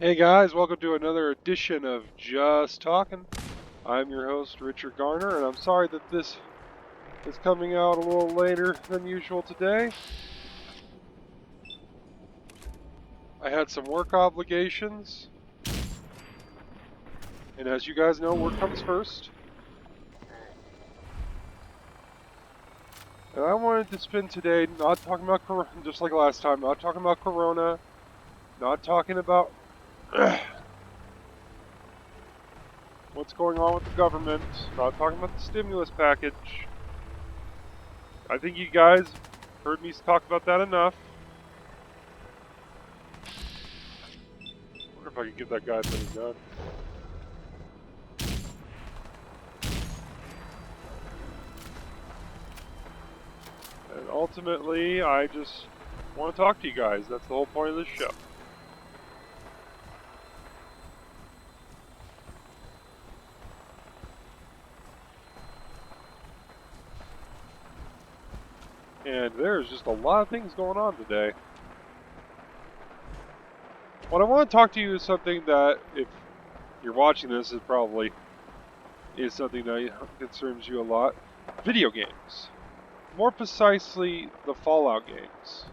Hey guys, welcome to another edition of Just Talking. I'm your host, Richard Garner, and I'm sorry that this is coming out a little later than usual today. I had some work obligations, and as you guys know, work comes first. And I wanted to spend today not talking about Corona, just like last time, not talking about Corona, not talking about what's going on with the government, not talking about the stimulus package. I think you guys heard me talk about that enough. I wonder if I could get that guy to put a gun. And ultimately, I just want to talk to you guys. That's the whole point of this show. And there's just a lot of things going on today. What I want to talk to you is something that, if you're watching this, is something that concerns you a lot. Video games. More precisely, the Fallout games.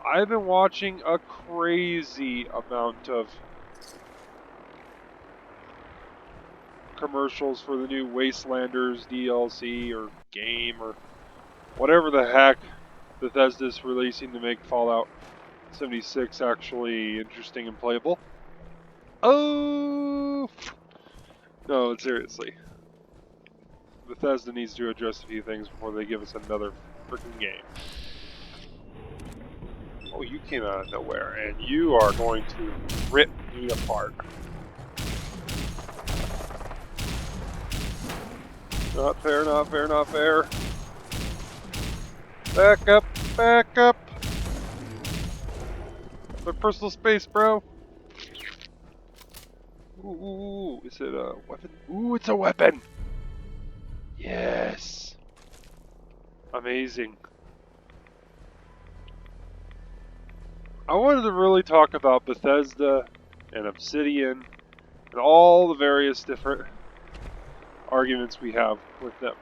I've been watching a crazy amount of commercials for the new Wastelanders DLC or game or whatever the heck Bethesda's releasing to make Fallout 76 actually interesting and playable. Oh! No, seriously. Bethesda needs to address a few things before they give us another freaking game. Oh, you came out of nowhere, and you are going to rip me apart. Not fair, not fair, not fair. Back up, back up. My personal space, bro. Ooh, is it a weapon? Ooh, it's a weapon! Yes! Amazing. I wanted to really talk about Bethesda and Obsidian and all the various different arguments we have with them.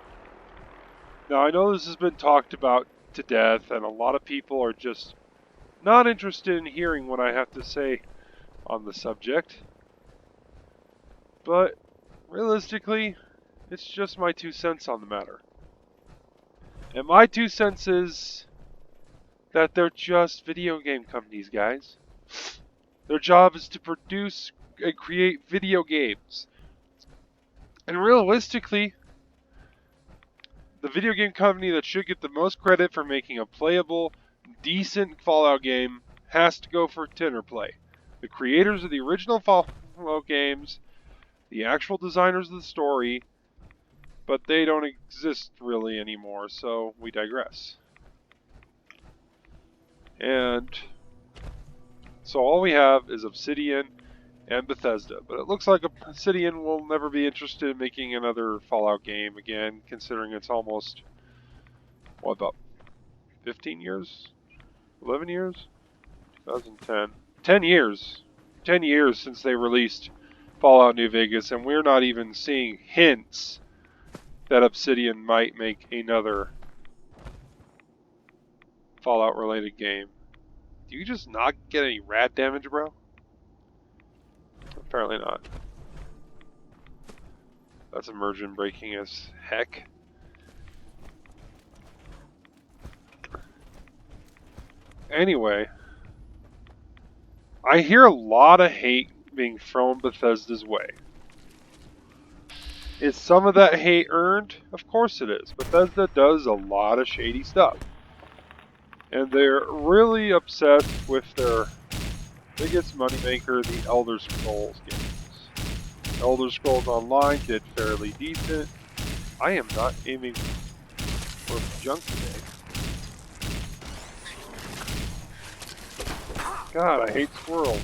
Now, I know this has been talked about to death, and a lot of people are just not interested in hearing what I have to say on the subject. But realistically, it's just my 2 cents on the matter. And my 2 cents is that they're just video game companies, guys. Their job is to produce and create video games. And realistically, the video game company that should get the most credit for making a playable, decent Fallout game has to go for Tinnerplay. The creators of the original Fallout games, the actual designers of the story, but they don't exist really anymore, so we digress. And so all we have is Obsidian and Bethesda, but it looks like Obsidian will never be interested in making another Fallout game again, considering it's almost, what, about 15 years? 11 years? 2010. 10 years. 10 years since they released Fallout New Vegas, and we're not even seeing hints that Obsidian might make another Fallout-related game. Do you just not get any rad damage, bro? Apparently not. That's immersion breaking as heck. Anyway, I hear a lot of hate being thrown Bethesda's way. Is some of that hate earned? Of course it is. Bethesda does a lot of shady stuff. And they're really upset with their biggest moneymaker, the Elder Scrolls games. Elder Scrolls Online did fairly decent. I am not aiming for junk today. God, I hate squirrels.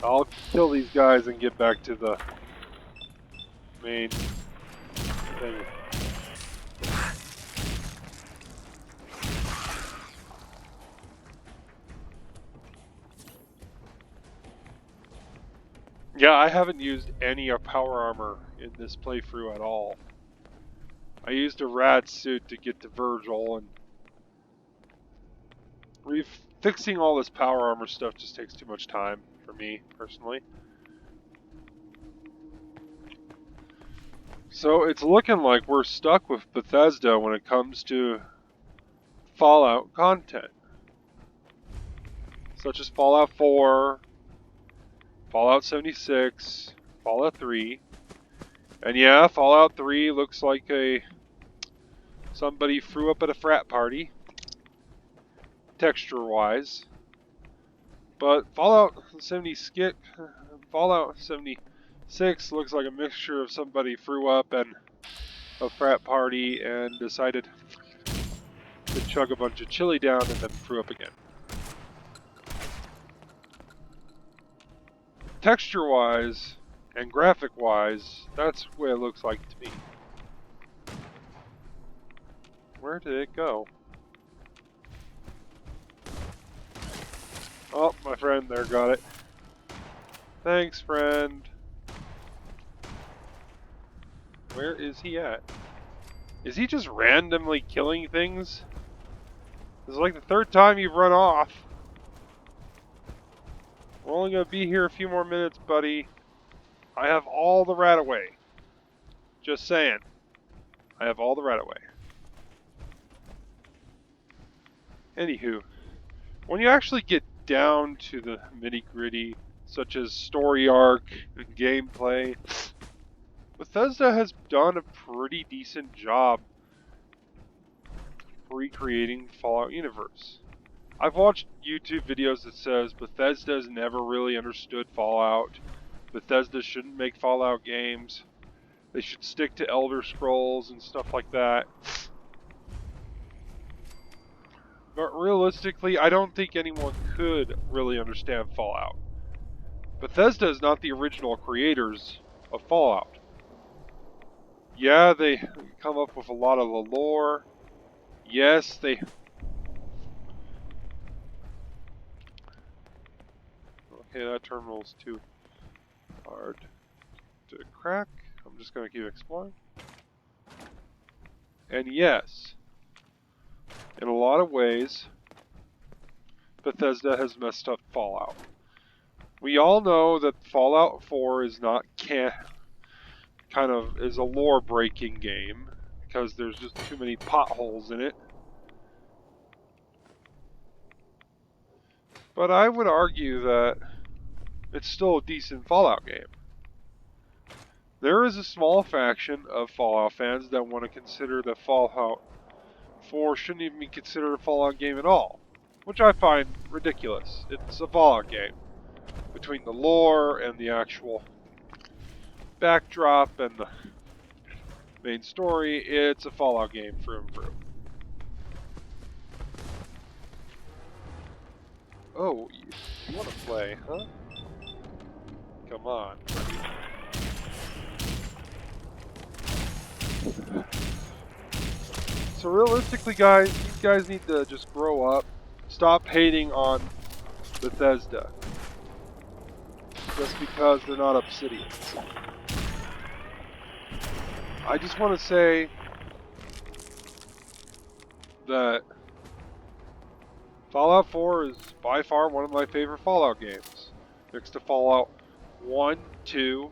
I'll kill these guys and get back to the main thing. Yeah, I haven't used any power armor in this playthrough at all. I used a rad suit to get to Virgil, and fixing all this power armor stuff just takes too much time for me, personally. So it's looking like we're stuck with Bethesda when it comes to Fallout content. Such as Fallout 4, Fallout 76, Fallout 3. And yeah, Fallout 3 looks like somebody threw up at a frat party, texture-wise. But Fallout 76 looks like a mixture of somebody threw up at a frat party and decided to chug a bunch of chili down and then threw up again. Texture-wise and graphic-wise, that's what it looks like to me. Where did it go? Oh, my friend there got it. Thanks, friend. Where is he at? Is he just randomly killing things? This is like the third time you've run off. We're only gonna be here a few more minutes, buddy. I have all the rat away. Just saying. I have all the rat away. Anywho, when you actually get down to the nitty-gritty, such as story arc and gameplay, Bethesda has done a pretty decent job recreating the Fallout universe. I've watched YouTube videos that says Bethesda's never really understood Fallout. Bethesda shouldn't make Fallout games. They should stick to Elder Scrolls and stuff like that. But realistically, I don't think anyone could really understand Fallout. Bethesda is not the original creators of Fallout. Yeah, they come up with a lot of the lore. Yes, they... Okay, that terminal's too hard to crack. I'm just going to keep exploring. And yes, in a lot of ways, Bethesda has messed up Fallout. We all know that Fallout 4 is not is a lore-breaking game because there's just too many potholes in it. But I would argue that it's still a decent Fallout game. There is a small faction of Fallout fans that want to consider that Fallout 4 shouldn't even be considered a Fallout game at all, which I find ridiculous. It's a Fallout game. Between the lore and the actual backdrop and the main story, it's a Fallout game through and through. Oh, you want to play, huh? Come on, buddy. So realistically, guys, these guys need to just grow up. Stop hating on Bethesda just because they're not Obsidian. I just want to say that Fallout 4 is by far one of my favorite Fallout games, next to Fallout 1, 2,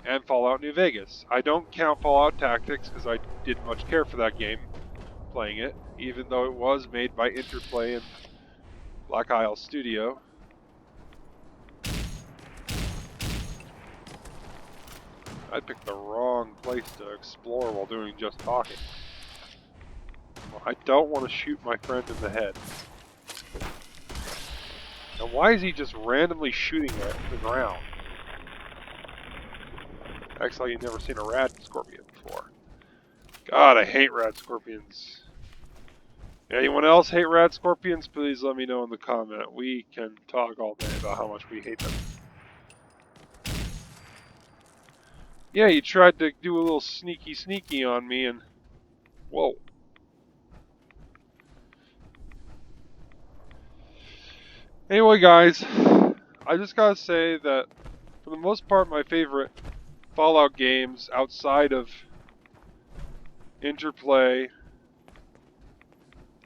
and Fallout New Vegas. I don't count Fallout Tactics because I didn't much care for that game playing it, even though it was made by Interplay and Black Isle Studio. I picked the wrong place to explore while doing just talking. I don't want to shoot my friend in the head. And why is he just randomly shooting at the ground? Acts like you've never seen a rad scorpion before. God, I hate rad scorpions. Anyone else hate rad scorpions? Please let me know in the comment. We can talk all day about how much we hate them. Yeah, you tried to do a little sneaky on me and... Whoa. Anyway, guys, I just gotta say that for the most part, my favorite Fallout games outside of Interplay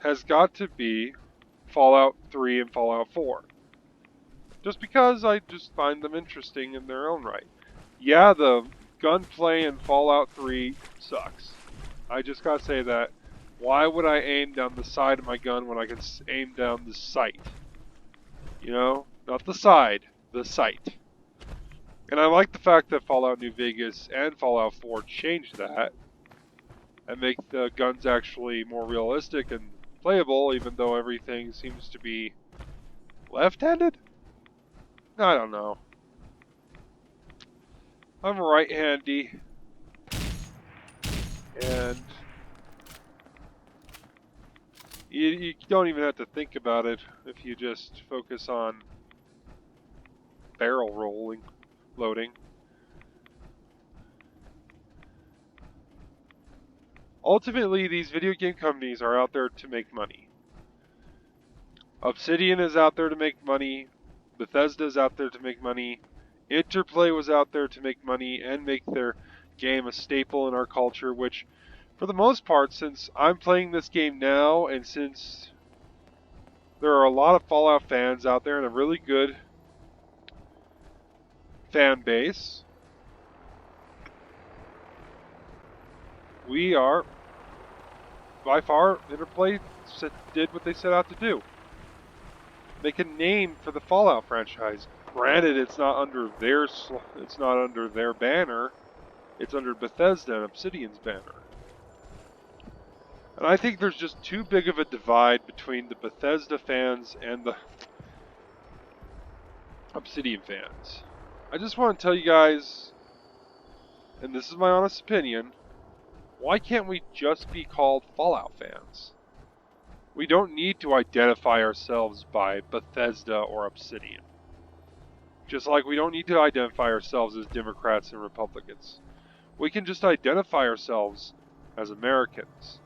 has got to be Fallout 3 and Fallout 4. Just because I just find them interesting in their own right. Yeah, the gunplay in Fallout 3 sucks. I just gotta say that. Why would I aim down the side of my gun when I can aim down the sight? You know? Not the side, the sight. And I like the fact that Fallout New Vegas and Fallout 4 changed that and make the guns actually more realistic and playable, even though everything seems to be left-handed? I don't know. I'm right-handy, and you don't even have to think about it if you just focus on barrel loading. Ultimately, these video game companies are out there to make money. Obsidian is out there to make money. Bethesda is out there to make money. Interplay was out there to make money and make their game a staple in our culture, which, for the most part, since I'm playing this game now, and since there are a lot of Fallout fans out there and a really good fan base, we are, by far, Interplay did what they set out to do. Make a name for the Fallout franchise. Granted, it's not under their banner. It's under Bethesda and Obsidian's banner. And I think there's just too big of a divide between the Bethesda fans and the Obsidian fans. I just want to tell you guys, and this is my honest opinion, why can't we just be called Fallout fans? We don't need to identify ourselves by Bethesda or Obsidian. Just like we don't need to identify ourselves as Democrats and Republicans. We can just identify ourselves as Americans.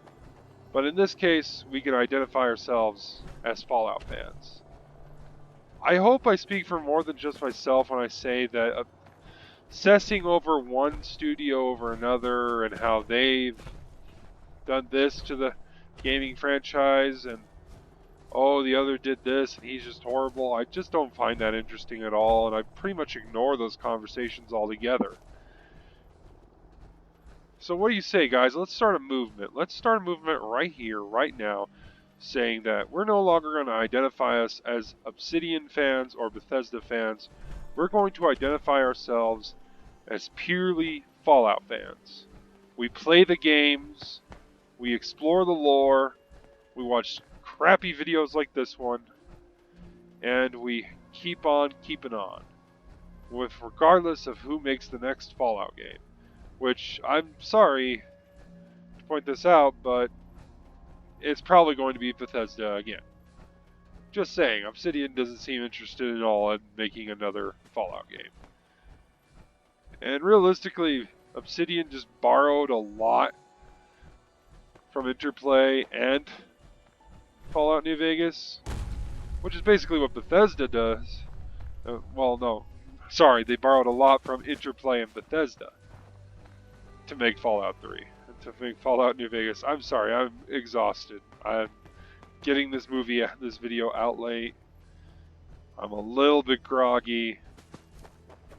But in this case, we can identify ourselves as Fallout fans. I hope I speak for more than just myself when I say that obsessing over one studio over another and how they've done this to the gaming franchise and oh, the other did this and he's just horrible. I just don't find that interesting at all, and I pretty much ignore those conversations altogether. So what do you say, guys? Let's start a movement. Let's start a movement right here, right now, saying that we're no longer going to identify us as Obsidian fans or Bethesda fans. We're going to identify ourselves as purely Fallout fans. We play the games, we explore the lore, we watch crappy videos like this one, and we keep on keeping on, with regardless of who makes the next Fallout game. Which, I'm sorry to point this out, but it's probably going to be Bethesda again. Just saying, Obsidian doesn't seem interested at all in making another Fallout game. And realistically, Obsidian just borrowed a lot from Interplay and Fallout New Vegas, which is basically what Bethesda does. Well, no. Sorry, they borrowed a lot from Interplay and Bethesda to make Fallout 3. And to make Fallout New Vegas. I'm sorry, I'm exhausted. I'm getting this video out late. I'm a little bit groggy.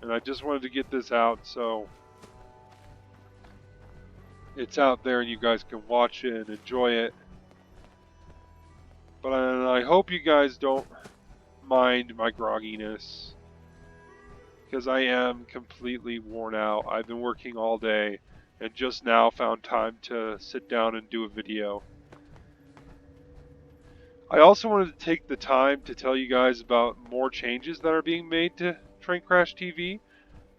And I just wanted to get this out so it's out there and you guys can watch it and enjoy it. But I hope you guys don't mind my grogginess, because I am completely worn out. I've been working all day and just now found time to sit down and do a video. I also wanted to take the time to tell you guys about more changes that are being made to Train Crash TV.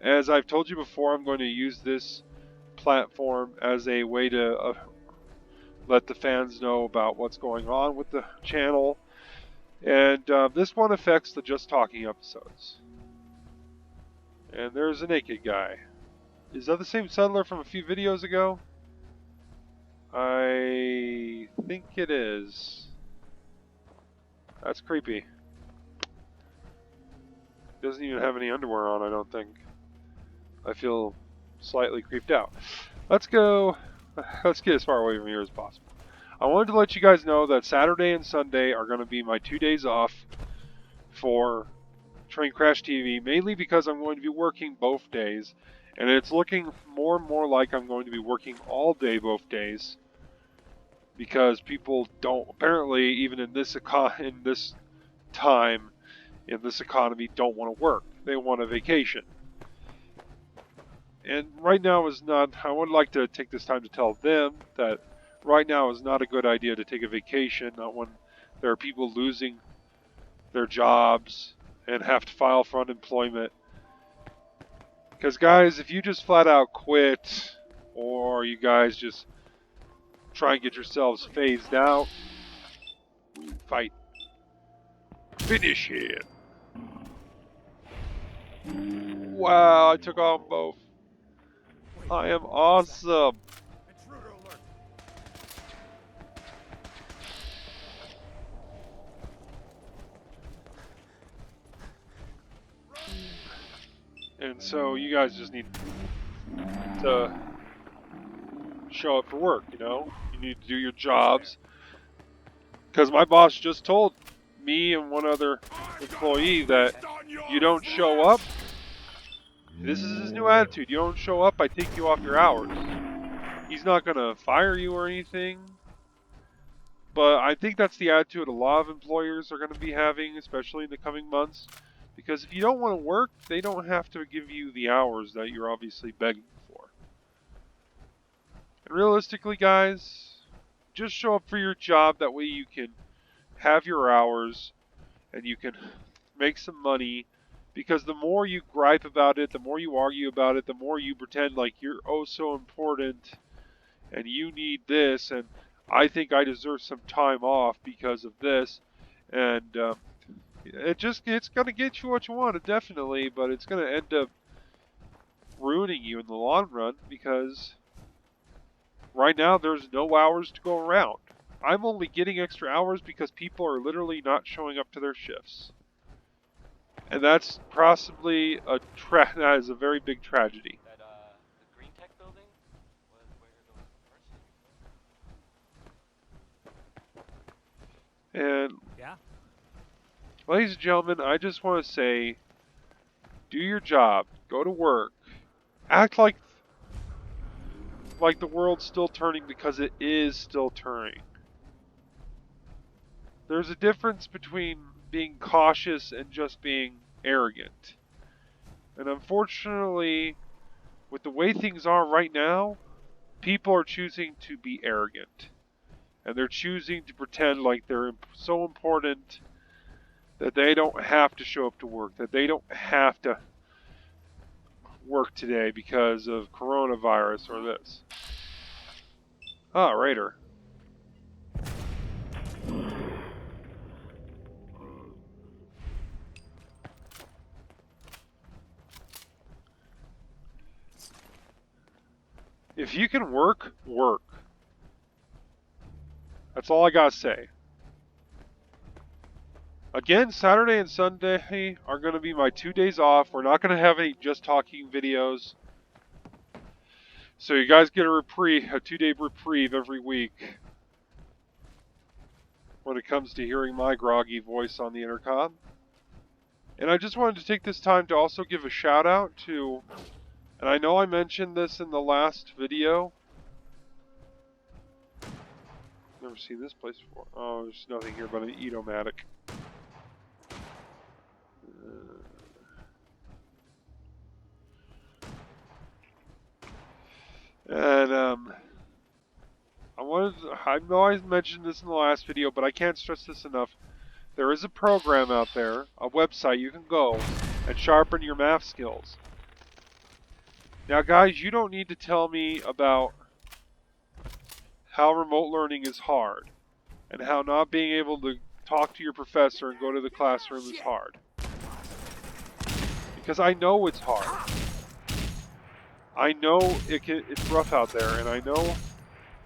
As I've told you before, I'm going to use this platform as a way to let the fans know about what's going on with the channel. And this one affects the Just Talking episodes. And there's a naked guy. Is that the same settler from a few videos ago? I think it is. That's creepy. Doesn't even have any underwear on, I don't think. I feel slightly creeped out. Let's go. Let's get as far away from here as possible. I wanted to let you guys know that Saturday and Sunday are going to be my 2 days off for Train Crash TV, mainly because I'm going to be working both days, and it's looking more and more like I'm going to be working all day both days, because people don't, apparently, even in this time, in this economy, don't want to work. They want a vacation. And right now is not, I would like to take this time to tell them that right now is not a good idea to take a vacation, not when there are people losing their jobs and have to file for unemployment. Because guys, if you just flat out quit, or you guys just try and get yourselves phased out, fight. Finish it. Wow, I took on both. I am awesome. And so you guys just need to show up for work, you know? You need to do your jobs. Because my boss just told me and one other employee that you don't show up. This is his new attitude. You don't show up, I take you off your hours. He's not going to fire you or anything. But I think that's the attitude a lot of employers are going to be having, especially in the coming months. Because if you don't want to work, they don't have to give you the hours that you're obviously begging for. And realistically, guys, just show up for your job. That way you can have your hours and you can make some money. Because the more you gripe about it, the more you argue about it, the more you pretend like you're oh so important and you need this and I think I deserve some time off because of this. And it's going to get you what you want, definitely, but it's going to end up ruining you in the long run because right now there's no hours to go around. I'm only getting extra hours because people are literally not showing up to their shifts. And that's possibly that is a very big tragedy. That the Green Tech building was where the person. And yeah. Ladies and gentlemen, I just want to say, do your job, go to work, act like the world's still turning because it is still turning. There's a difference between being cautious and just being arrogant. And unfortunately, with the way things are right now, people are choosing to be arrogant. And they're choosing to pretend like they're so important that they don't have to show up to work, that they don't have to work today because of coronavirus or this. Ah, Raider. If you can work, work. That's all I gotta say. Again, Saturday and Sunday are going to be my 2 days off. We're not going to have any just talking videos. So you guys get a 2-day reprieve every week when it comes to hearing my groggy voice on the intercom. And I just wanted to take this time to also give a shout out to, and I know I mentioned this in the last video. Never seen this place before. Oh, there's nothing here but an Edomatic. And I know I mentioned this in the last video, but I can't stress this enough. There is a program out there, a website you can go and sharpen your math skills. Now guys, you don't need to tell me about how remote learning is hard and how not being able to talk to your professor and go to the classroom is hard. Because I know it's hard. I know it's rough out there, and I know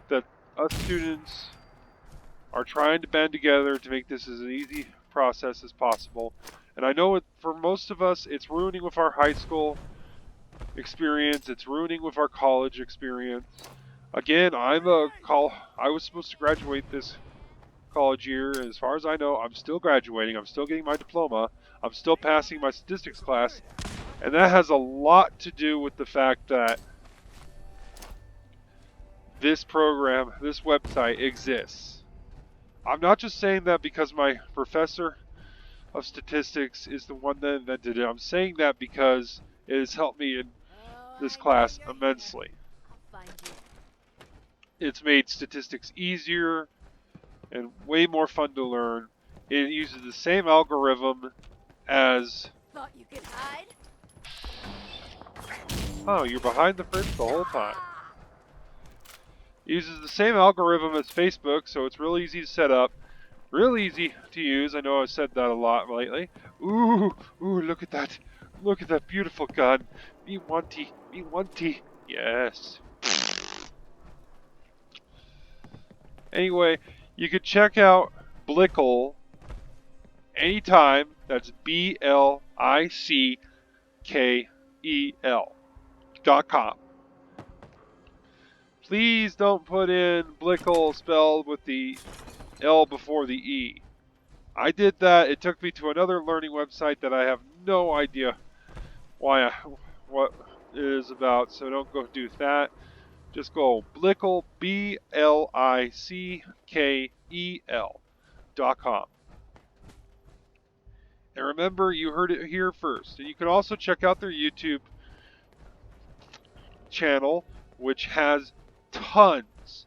that us students are trying to band together to make this as an easy process as possible. And I know for most of us, it's ruining with our high school experience. It's ruining with our college experience. Again, I was supposed to graduate this college year. As far as I know, I'm still graduating. I'm still getting my diploma. I'm still passing my statistics class. And that has a lot to do with the fact that this program, this website exists. I'm not just saying that because my professor of statistics is the one that invented it. I'm saying that because it has helped me in this class immensely. It's made statistics easier and way more fun to learn. It uses the same algorithm as... Thought you could hide? Oh, you're behind the fridge the whole time. It uses the same algorithm as Facebook, so it's real easy to set up. Real easy to use. I know I've said that a lot lately. Ooh, look at that. Look at that beautiful gun. Me wanty, me wanty. Yes. Anyway, you could check out Blickel anytime. That's BLICKEL.com. Please don't put in Blickel spelled with the L before the E. I did that. It took me to another learning website that I have no idea what it is about, so don't go do that. Just go Blickel, BLICKEL.com. And remember, you heard it here first. And you can also check out their YouTube channel, which has tons,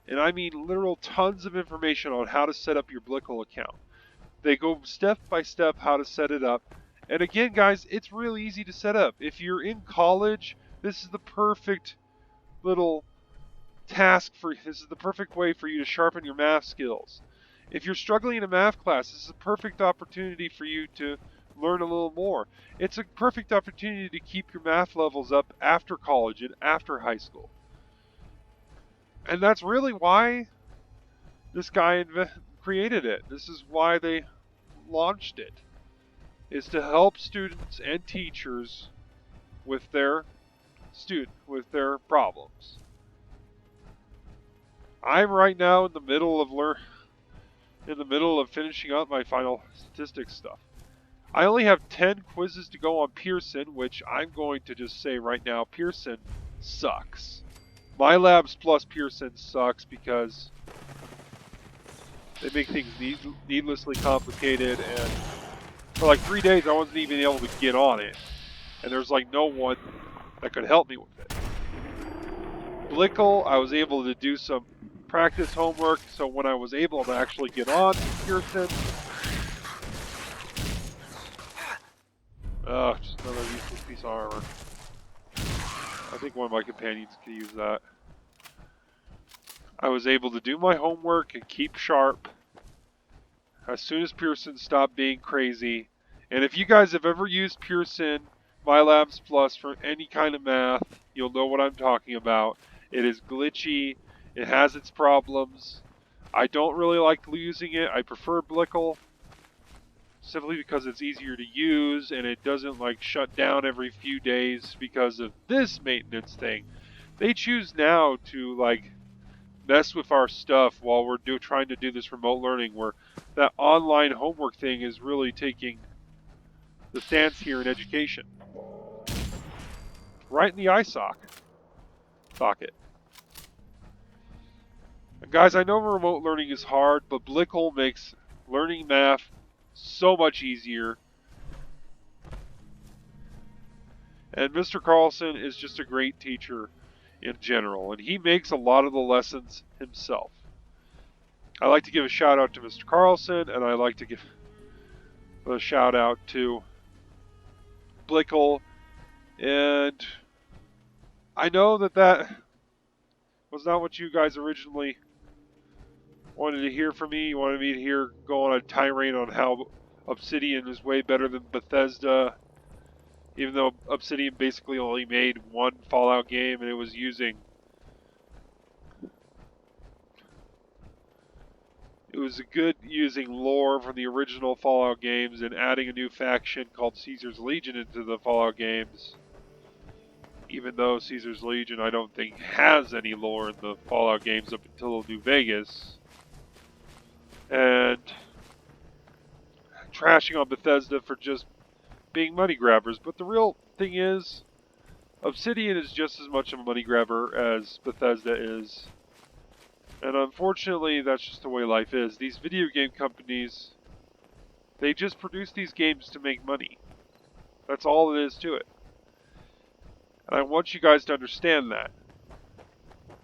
and I mean literal tons of information on how to set up your Blickel account. They go step by step how to set it up. And again, guys, it's real easy to set up. If you're in college, this is the perfect little this is the perfect way for you to sharpen your math skills. If you're struggling in a math class, this is a perfect opportunity for you to learn a little more. It's a perfect opportunity to keep your math levels up after college and after high school. And that's really why this guy created it. This is why they launched it, is to help students and teachers with their problems. I'm right now in the middle of finishing up my final statistics stuff. I only have 10 quizzes to go on Pearson, which I'm going to just say right now, Pearson sucks. MyLabs plus Pearson sucks because they make things needlessly complicated, and for like 3 days I wasn't even able to get on it. And there's like no one that could help me with it. Blickel, I was able to do some practice homework, so when I was able to actually get on Pearson, just another useless piece of armor. I think one of my companions could use that. I was able to do my homework and keep sharp as soon as Pearson stopped being crazy. And if you guys have ever used Pearson MyLabs Plus for any kind of math, you'll know what I'm talking about. It is glitchy. It has its problems. I don't really like using it. I prefer Blickel simply because it's easier to use and it doesn't like shut down every few days because of this maintenance thing. They choose now to like mess with our stuff while we're trying to do this remote learning, where that online homework thing is really taking the stance here in education. Right in the eye socket. And guys, I know remote learning is hard, but Blickel makes learning math so much easier. And Mr. Carlson is just a great teacher in general, and he makes a lot of the lessons himself. I like to give a shout out to Mr. Carlson, and I like to give a shout out to Blickel. And I know that was not what you guys originally wanted to hear from me. You wanted me to go on a tirade on how Obsidian is way better than Bethesda. Even though Obsidian basically only made one Fallout game and it was using... It was good using lore from the original Fallout games and adding a new faction called Caesar's Legion into the Fallout games. Even though Caesar's Legion I don't think has any lore in the Fallout games up until New Vegas. And trashing on Bethesda for just being money grabbers. But the real thing is, Obsidian is just as much of a money grabber as Bethesda is. And unfortunately, that's just the way life is. These video game companies, they just produce these games to make money. That's all it is to it. And I want you guys to understand that.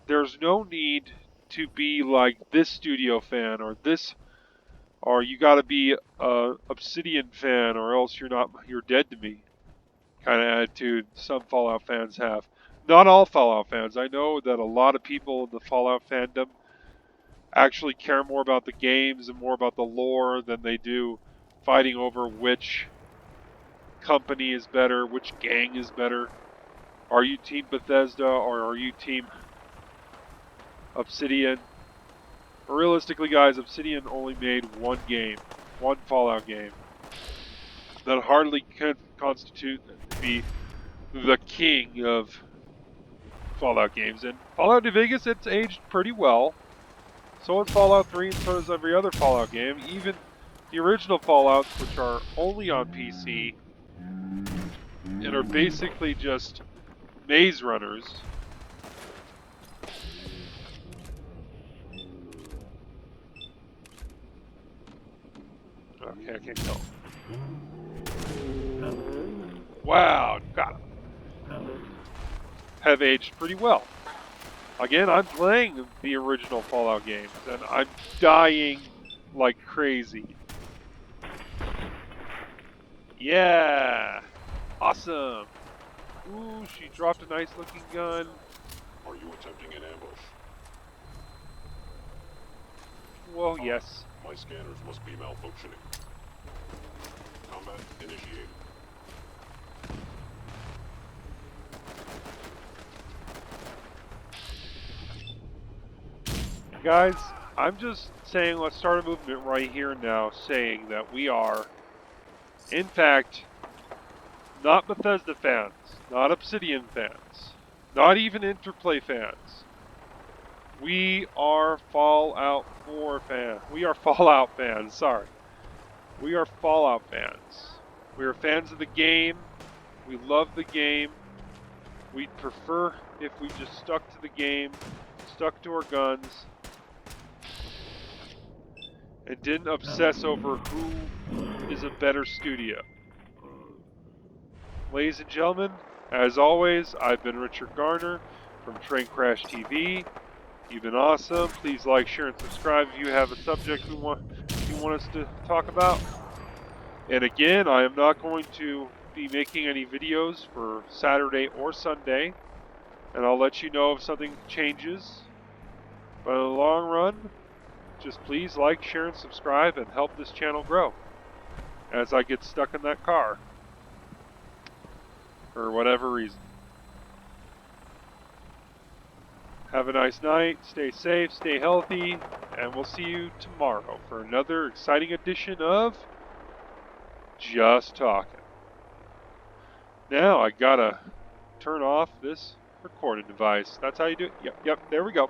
There's no need to be like this studio fan or this, or you gotta be a Obsidian fan or else you're dead to me kind of attitude some Fallout fans have. Not all Fallout fans. I know that a lot of people in the Fallout fandom actually care more about the games and more about the lore than they do fighting over which company is better, which gang is better. Are you Team Bethesda or are you Team Obsidian? Realistically, guys, Obsidian only made one game, one Fallout game. That hardly can constitute to be the king of Fallout games. And Fallout New Vegas, it's aged pretty well. So is Fallout 3 and so is every other Fallout game. Even the original Fallouts, which are only on PC and are basically just maze runners. Okay, I can't tell. Wow, got him. Have aged pretty well. Again, I'm playing the original Fallout games, and I'm dying like crazy. Yeah! Awesome! Ooh, she dropped a nice looking gun. Are you attempting an ambush? Well, yes. My scanners must be malfunctioning. Combat initiated. Guys, I'm just saying let's start a movement right here and now saying that we are, in fact, not Bethesda fans, not Obsidian fans, not even Interplay fans. We are Fallout 4 fans. We are Fallout fans, sorry. We are Fallout fans. We are fans of the game. We love the game. We'd prefer if we just stuck to the game, stuck to our guns, and didn't obsess over who is a better studio. Ladies and gentlemen, as always, I've been Richard Garner from Train Crash TV. You've been awesome. Please like, share, and subscribe if you have a subject you want us to talk about. And again, I am not going to be making any videos for Saturday or Sunday, and I'll let you know if something changes. But in the long run, just please like, share, and subscribe and help this channel grow as I get stuck in that car for whatever reason. Have a nice night, stay safe, stay healthy, and we'll see you tomorrow for another exciting edition of Just Talking. Now I gotta turn off this recording device. That's how you do it. Yep, there we go.